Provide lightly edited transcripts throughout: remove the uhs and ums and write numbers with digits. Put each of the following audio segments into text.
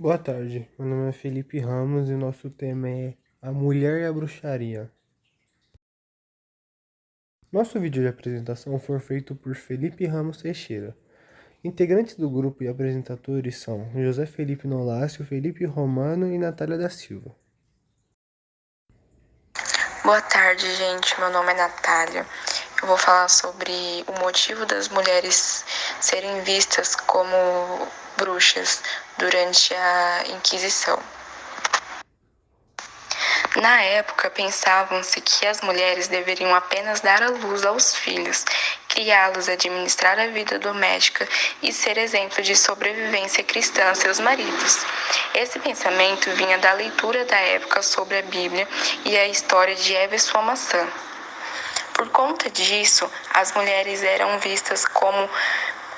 Boa tarde, meu nome é Felipe Ramos e o nosso tema é A Mulher e a Bruxaria. Nosso vídeo de apresentação foi feito por Felipe Ramos Teixeira. Integrantes do grupo e apresentadores são José Felipe Nolácio, Felipe Romano e Natália da Silva. Boa tarde, gente. Meu nome é Natália. Eu vou falar sobre o motivo das mulheres serem vistas como bruxas durante a Inquisição. Na época, pensavam-se que as mulheres deveriam apenas dar à luz aos filhos, criá-los, administrar a vida doméstica e ser exemplo de sobrevivência cristã a seus maridos. Esse pensamento vinha da leitura da época sobre a Bíblia e a história de Eva e sua maçã. Por conta disso, as mulheres eram vistas como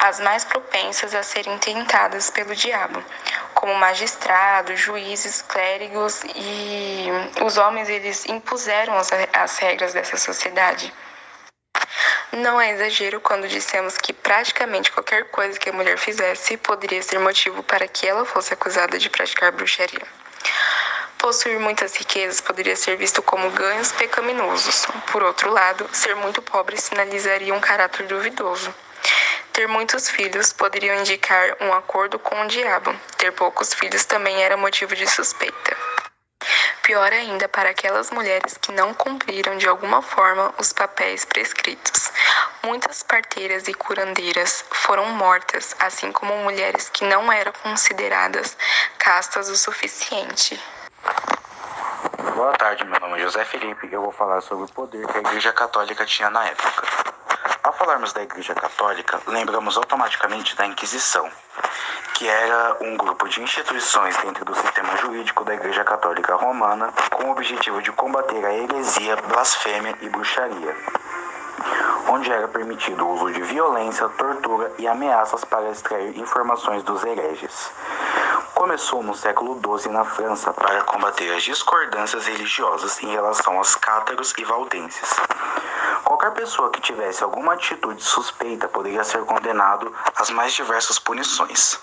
as mais propensas a serem tentadas pelo diabo, como magistrados, juízes, clérigos, e os homens eles impuseram as regras dessa sociedade. Não é exagero quando dissemos que praticamente qualquer coisa que a mulher fizesse poderia ser motivo para que ela fosse acusada de praticar bruxaria. Possuir muitas riquezas poderia ser visto como ganhos pecaminosos. Por outro lado, ser muito pobre sinalizaria um caráter duvidoso. Ter muitos filhos poderia indicar um acordo com o diabo. Ter poucos filhos também era motivo de suspeita. Pior ainda para aquelas mulheres que não cumpriram de alguma forma os papéis prescritos. Muitas parteiras e curandeiras foram mortas, assim como mulheres que não eram consideradas castas o suficiente. Boa tarde, meu nome é José Felipe e eu vou falar sobre o poder que a Igreja Católica tinha na época. Ao falarmos da Igreja Católica, lembramos automaticamente da Inquisição, que era um grupo de instituições dentro do sistema jurídico da Igreja Católica Romana com o objetivo de combater a heresia, blasfêmia e bruxaria, onde era permitido o uso de violência, tortura e ameaças para extrair informações dos hereges. Começou no século XII na França para combater as discordâncias religiosas em relação aos cátaros e valdenses. Qualquer pessoa que tivesse alguma atitude suspeita poderia ser condenado às mais diversas punições,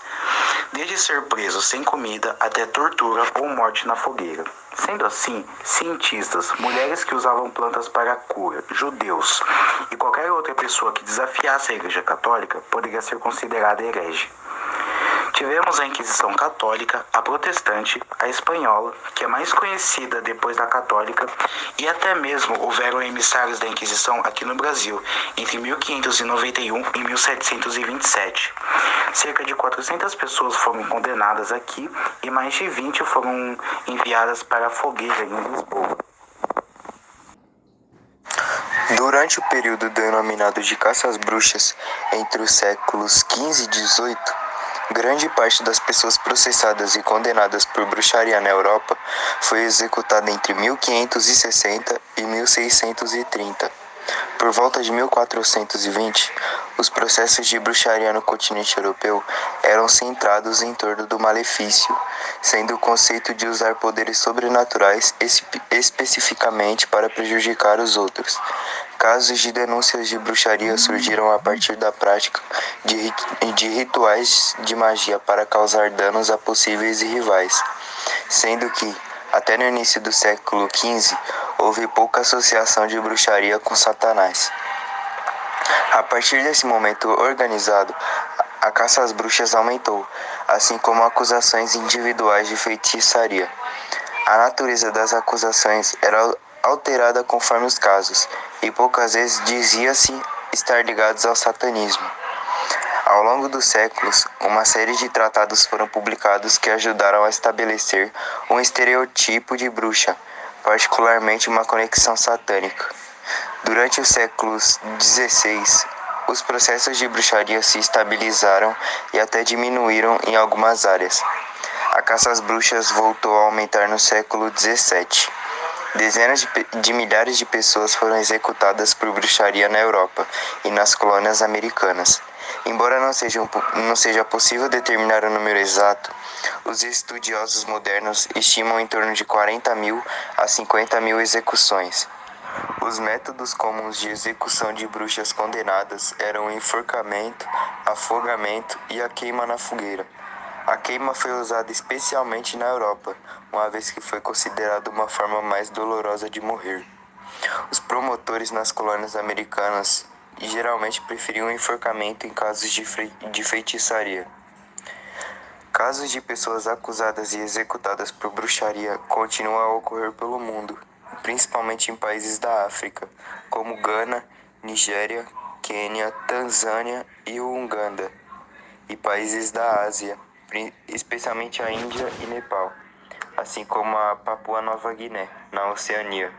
desde ser preso sem comida até tortura ou morte na fogueira. Sendo assim, cientistas, mulheres que usavam plantas para a cura, judeus e qualquer outra pessoa que desafiasse a Igreja Católica poderia ser considerada herege. Tivemos a Inquisição Católica, a Protestante, a Espanhola, que é mais conhecida depois da Católica, e até mesmo houveram emissários da Inquisição aqui no Brasil, entre 1591 e 1727. Cerca de 400 pessoas foram condenadas aqui e mais de 20 foram enviadas para a fogueira em Lisboa. Durante o período denominado de caça às bruxas, entre os séculos XV e XVIII, grande parte das pessoas processadas e condenadas por bruxaria na Europa foi executada entre 1560 e 1630. Por volta de 1420, os processos de bruxaria no continente europeu eram centrados em torno do malefício, sendo o conceito de usar poderes sobrenaturais especificamente para prejudicar os outros. Casos de denúncias de bruxaria surgiram a partir da prática de rituais de magia para causar danos a possíveis rivais, sendo que, até no início do século XV, houve pouca associação de bruxaria com Satanás. A partir desse momento organizado, a caça às bruxas aumentou, assim como acusações individuais de feitiçaria. A natureza das acusações era alterada conforme os casos, e poucas vezes dizia-se estar ligados ao satanismo. Ao longo dos séculos, uma série de tratados foram publicados que ajudaram a estabelecer um estereotipo de bruxa, particularmente uma conexão satânica. Durante os séculos XVI, os processos de bruxaria se estabilizaram e até diminuíram em algumas áreas. A caça às bruxas voltou a aumentar no século XVII. Dezenas de milhares de pessoas foram executadas por bruxaria na Europa e nas colônias americanas. Embora não seja possível determinar o número exato, os estudiosos modernos estimam em torno de 40 mil a 50 mil execuções. Os métodos comuns de execução de bruxas condenadas eram o enforcamento, afogamento e a queima na fogueira. A queima foi usada especialmente na Europa, uma vez que foi considerada uma forma mais dolorosa de morrer. Os promotores nas colônias americanas geralmente preferiam o enforcamento em casos de feitiçaria. Casos de pessoas acusadas e executadas por bruxaria continuam a ocorrer pelo mundo, principalmente em países da África, como Gana, Nigéria, Quênia, Tanzânia e Uganda, e países da Ásia, especialmente a Índia e Nepal, assim como a Papua Nova Guiné, na Oceania.